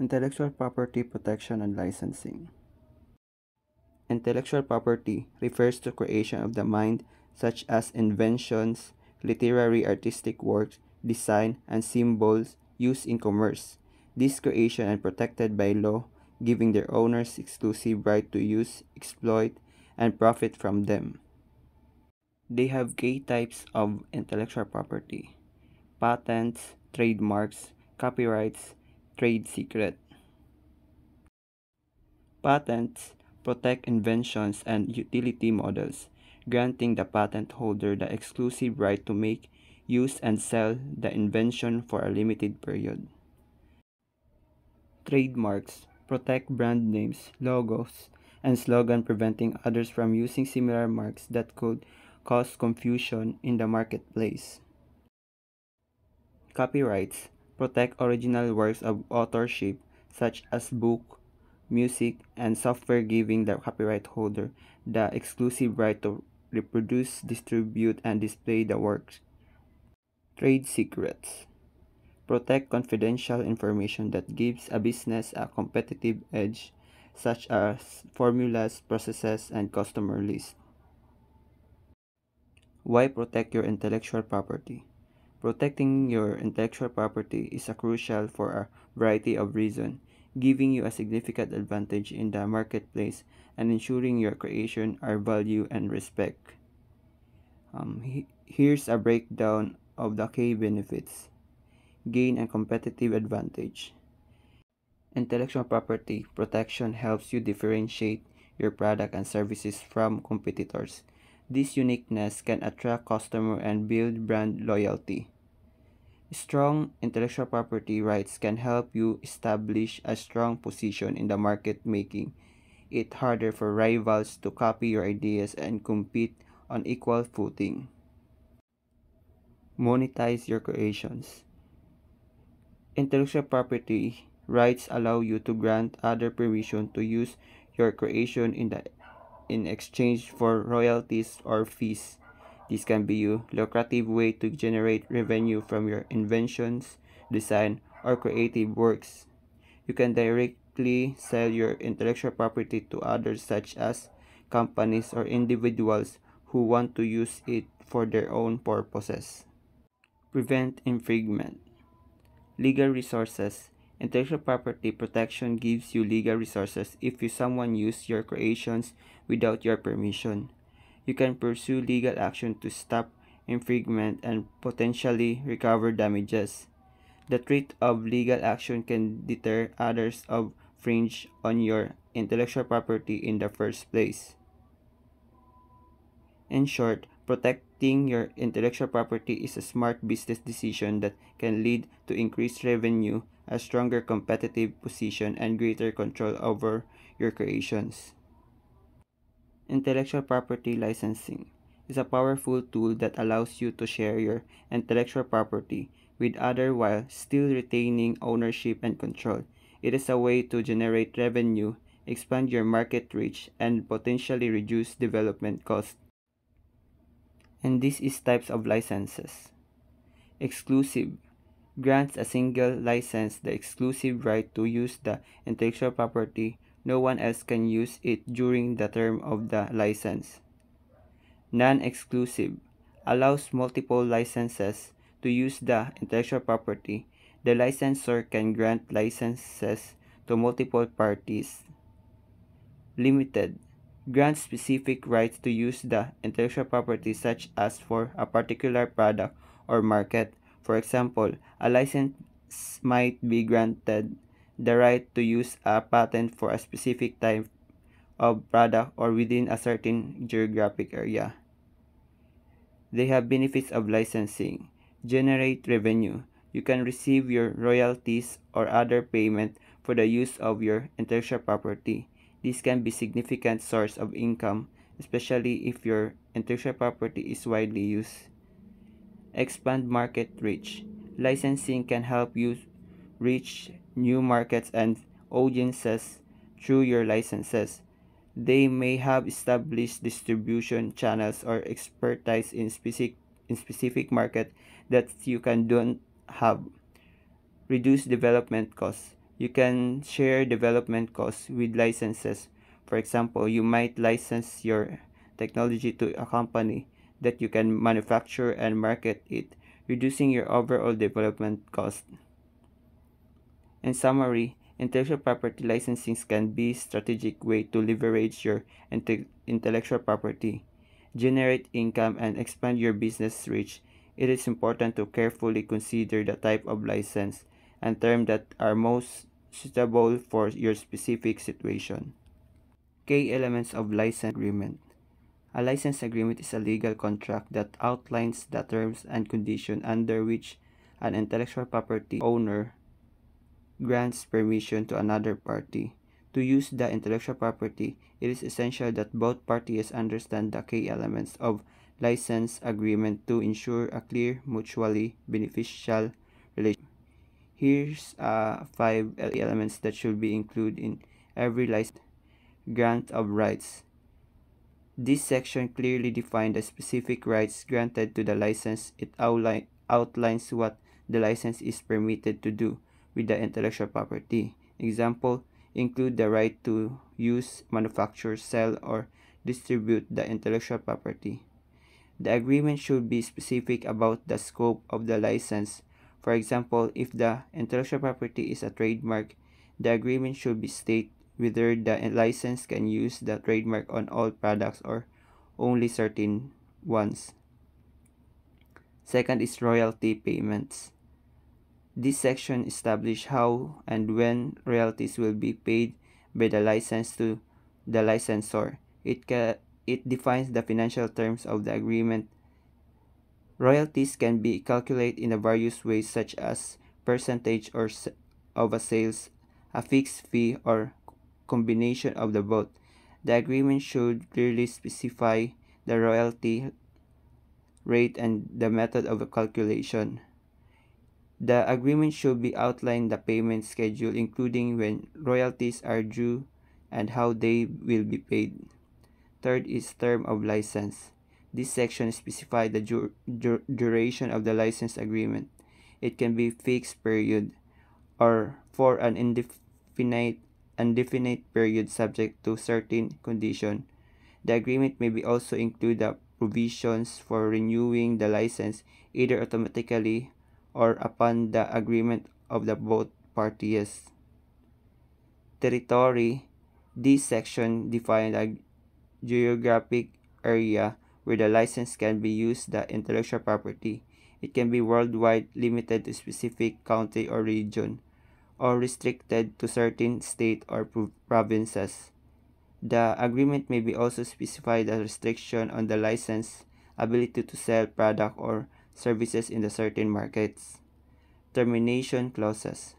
Intellectual property protection and licensing. Intellectual property refers to creation of the mind, such as inventions, literary artistic works, design, and symbols used in commerce. These creation are protected by law, giving their owners exclusive right to use, exploit, and profit from them. They have key types of intellectual property: patents, trademarks, copyrights, trade secret. Patents protect inventions and utility models, granting the patent holder the exclusive right to make, use, and sell the invention for a limited period. Trademarks protect brand names, logos, and slogan, preventing others from using similar marks that could cause confusion in the marketplace. Copyrights protect original works of authorship such as book, music, and software, giving the copyright holder the exclusive right to reproduce, distribute, and display the works. Trade secrets protect confidential information that gives a business a competitive edge, such as formulas, processes, and customer lists. Why protect your intellectual property? Protecting your intellectual property is crucial for a variety of reasons, giving you a significant advantage in the marketplace and ensuring your creation are valued and respect. Here's a breakdown of the key benefits. Gain and competitive advantage. Intellectual property protection helps you differentiate your product and services from competitors. This uniqueness can attract customers and build brand loyalty. Strong intellectual property rights can help you establish a strong position in the market, making it harder for rivals to copy your ideas and compete on equal footing. Monetize your creations. Intellectual property rights allow you to grant other permission to use your creation in exchange for royalties or fees. This can be a lucrative way to generate revenue from your inventions, design, or creative works. You can directly sell your intellectual property to others, such as companies or individuals who want to use it for their own purposes. Prevent infringement. Legal resources. Intellectual property protection gives you legal resources if someone uses your creations without your permission. You can pursue legal action to stop infringement and potentially recover damages. The threat of legal action can deter others of infringe on your intellectual property in the first place. In short, protecting your intellectual property is a smart business decision that can lead to increased revenue, a stronger competitive position, and greater control over your creations. Intellectual property licensing is a powerful tool that allows you to share your intellectual property with others while still retaining ownership and control. It is a way to generate revenue, expand your market reach, and potentially reduce development costs. And this is types of licenses. Exclusive grants a single license the exclusive right to use the intellectual property. No one else can use it during the term of the license. Non-exclusive allows multiple licenses to use the intellectual property. The licensor can grant licenses to multiple parties. Limited grants specific rights to use the intellectual property, such as for a particular product or market. For example, a license might be granted the right to use a patent for a specific type of product or within a certain geographic area. They have benefits of licensing. Generate revenue. You can receive your royalties or other payment for the use of your intellectual property. This can be a significant source of income, especially if your intellectual property is widely used. Expand market reach. Licensing can help you reach new markets and audiences through your licenses. They may have established distribution channels or expertise in specific market that you don't have. Reduce development costs. You can share development costs with licenses. For example, you might license your technology to a company that you can manufacture and market it, reducing your overall development cost. In summary, intellectual property licensing can be a strategic way to leverage your intellectual property, generate income, and expand your business reach. It is important to carefully consider the type of license and term that are most suitable for your specific situation. Key elements of license agreement. A license agreement is a legal contract that outlines the terms and conditions under which an intellectual property owner grants permission to another party to use the intellectual property. It is essential that both parties understand the key elements of license agreement to ensure a clear, mutually beneficial relationship. Here's five elements that should be included in every license. Grant of rights. This section clearly defines the specific rights granted to the license. It outlines what the license is permitted to do with the intellectual property. Example include the right to use, manufacture, sell, or distribute the intellectual property. The agreement should be specific about the scope of the license. For example, if the intellectual property is a trademark, the agreement should be state whether the license can use the trademark on all products or only certain ones. Second is royalty payments. This section establishes how and when royalties will be paid by the license to the licensor. It defines the financial terms of the agreement. Royalties can be calculated in a various ways such as percentage of a sales, a fixed fee, or combination of the both. The agreement should clearly specify the royalty rate and the method of calculation. The agreement should be outline the payment schedule, including when royalties are due and how they will be paid. Third is term of license. This section specifies the duration of the license agreement. It can be fixed period or for an indefinite period subject to certain conditions. The agreement may be also include the provisions for renewing the license either automatically or upon the agreement of the both parties. Territory. This section defines a geographic area where the license can be used the intellectual property. It can be worldwide, limited to specific county or region, or restricted to certain state or provinces. The agreement may be also specify the restriction on the license ability to sell product or services in the certain markets. Termination clauses.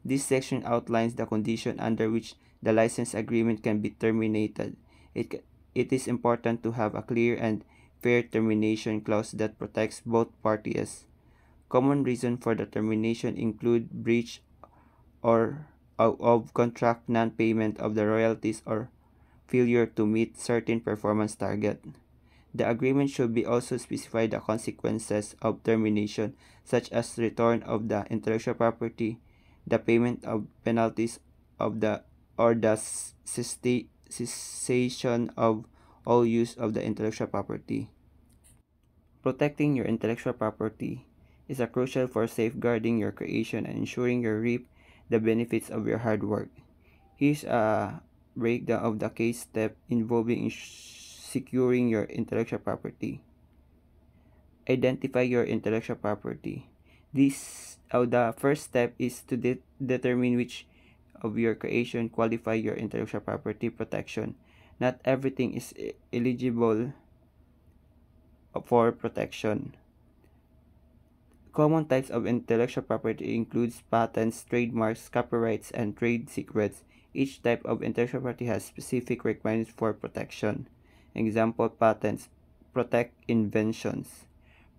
This section outlines the condition under which the license agreement can be terminated. It is important to have a clear and fair termination clause that protects both parties. Common reasons for the termination include breach or of contract, non-payment of the royalties, or failure to meet certain performance target. The agreement should be also specify the consequences of termination, such as return of the intellectual property, the payment of penalties of the or the cessation of all use of the intellectual property. Protecting your intellectual property is a crucial for safeguarding your creation and ensuring you reap the benefits of your hard work. Here's a breakdown of the case step involving securing your intellectual property. Identify your intellectual property. The first step is to determine which of your creation qualify your intellectual property protection. Not everything is eligible for protection. Common types of intellectual property includes patents, trademarks, copyrights, and trade secrets. Each type of intellectual property has specific requirements for protection. Example, patents protect inventions,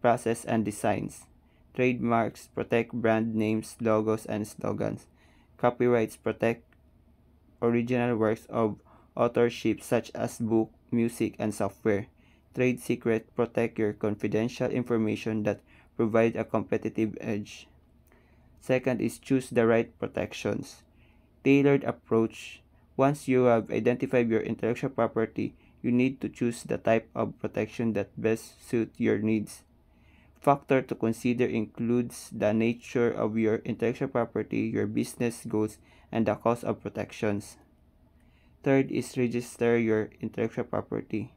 process, and designs. Trademarks protect brand names, logos, and slogans. Copyrights protect original works of authorship such as book, music, and software. Trade secret protect your confidential information that provide a competitive edge. Second is choose the right protections. tailored approach. Once you have identified your intellectual property, you need to choose the type of protection that best suits your needs. Factor to consider includes the nature of your intellectual property, your business goals, and the cost of protections. Third is register your intellectual property.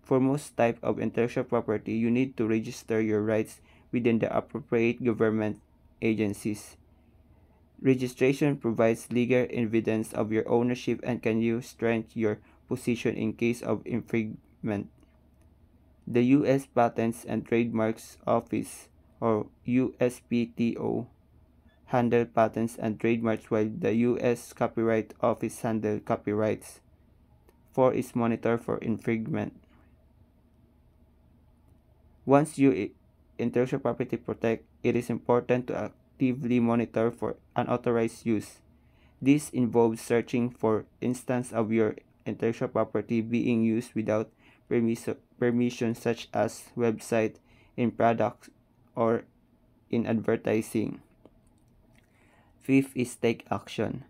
For most type of intellectual property, you need to register your rights within the appropriate government agencies. Registration provides legal evidence of your ownership and can use strengthen your position in case of infringement. The U.S. Patents and Trademarks Office, or USPTO, handle patents and trademarks while the U.S. Copyright Office handle copyrights. 4 is monitor for infringement. Once you intellectual property protect, it is important to actively monitor for unauthorized use. This involves searching for instances of your intellectual property being used without permission, such as website, in products, or in advertising. Fifth is take action.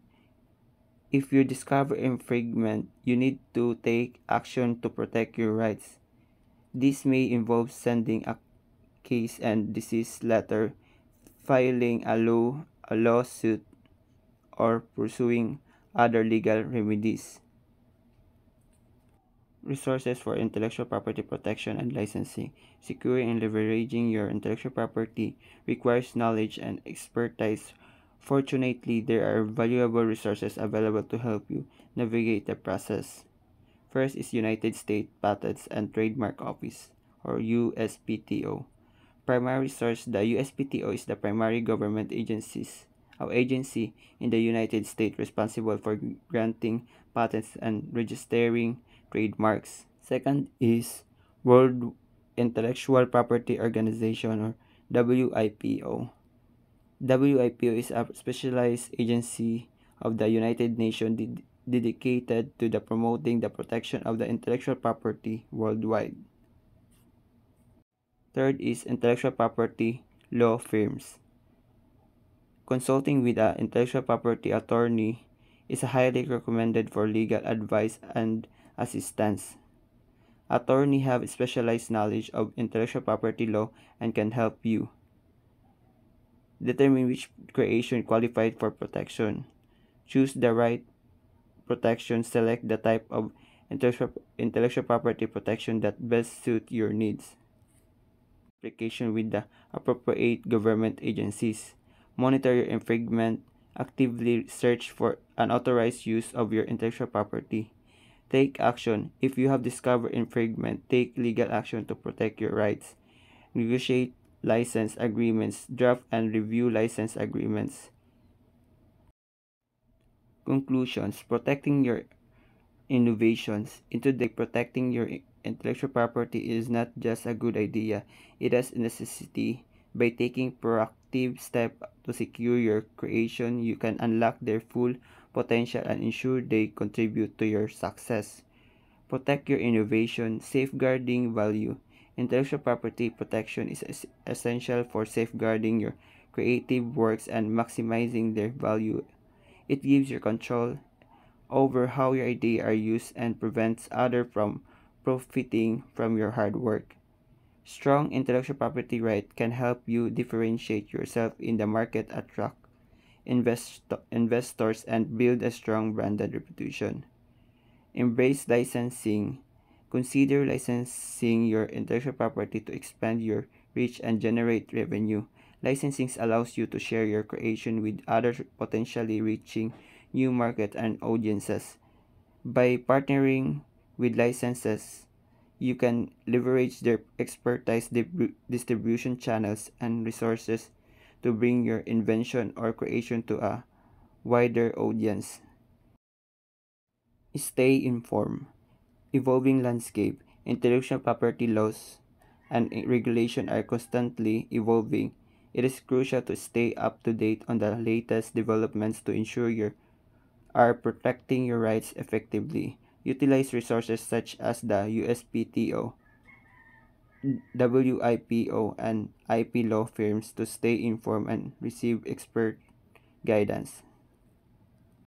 If you discover infringement, you need to take action to protect your rights. This may involve sending a case and desist letter, filing a lawsuit, or pursuing other legal remedies. Resources for intellectual property protection and licensing. Securing and leveraging your intellectual property requires knowledge and expertise. Fortunately, there are valuable resources available to help you navigate the process. First is United States Patents and Trademark Office, or USPTO. Primary source. The USPTO is the primary government agency in the United States responsible for granting patents and registering trademarks. Second is World Intellectual Property Organization, or WIPO. WIPO is a specialized agency of the United Nations dedicated to the promoting the protection of the intellectual property worldwide. Third is intellectual property law firms. Consulting with an intellectual property attorney is highly recommended for legal advice and assistance. Attorneys have specialized knowledge of intellectual property law and can help you determine which creation qualified for protection. Choose the right protection, select the type of intellectual property protection that best suit your needs. Application with the appropriate government agencies. Monitor your infringement. Actively search for unauthorized use of your intellectual property. Take action. If you have discovered infringement, take legal action to protect your rights. Negotiate license agreements. Draft and review license agreements. Conclusions. Protecting your innovations. In today, protecting your intellectual property is not just a good idea, it is a necessity. By taking proactive steps to secure your creation, you can unlock their full potential and ensure they contribute to your success. Protect your innovation, safeguarding value. Intellectual property protection is essential for safeguarding your creative works and maximizing their value. It gives you control over how your ideas are used and prevents others from profiting from your hard work. Strong intellectual property right can help you differentiate yourself in the market, attract investors, and build a strong branded reputation. Embrace licensing. Consider licensing your intellectual property to expand your reach and generate revenue. Licensing allows you to share your creation with others, potentially reaching new markets and audiences. By partnering with licenses, you can leverage their expertise, distribution channels, and resources to bring your invention or creation to a wider audience. Stay informed. Evolving landscape, intellectual property laws, and regulation are constantly evolving. It is crucial to stay up to date on the latest developments to ensure you are protecting your rights effectively. Utilize resources such as the USPTO, WIPO, and IP law firms to stay informed and receive expert guidance.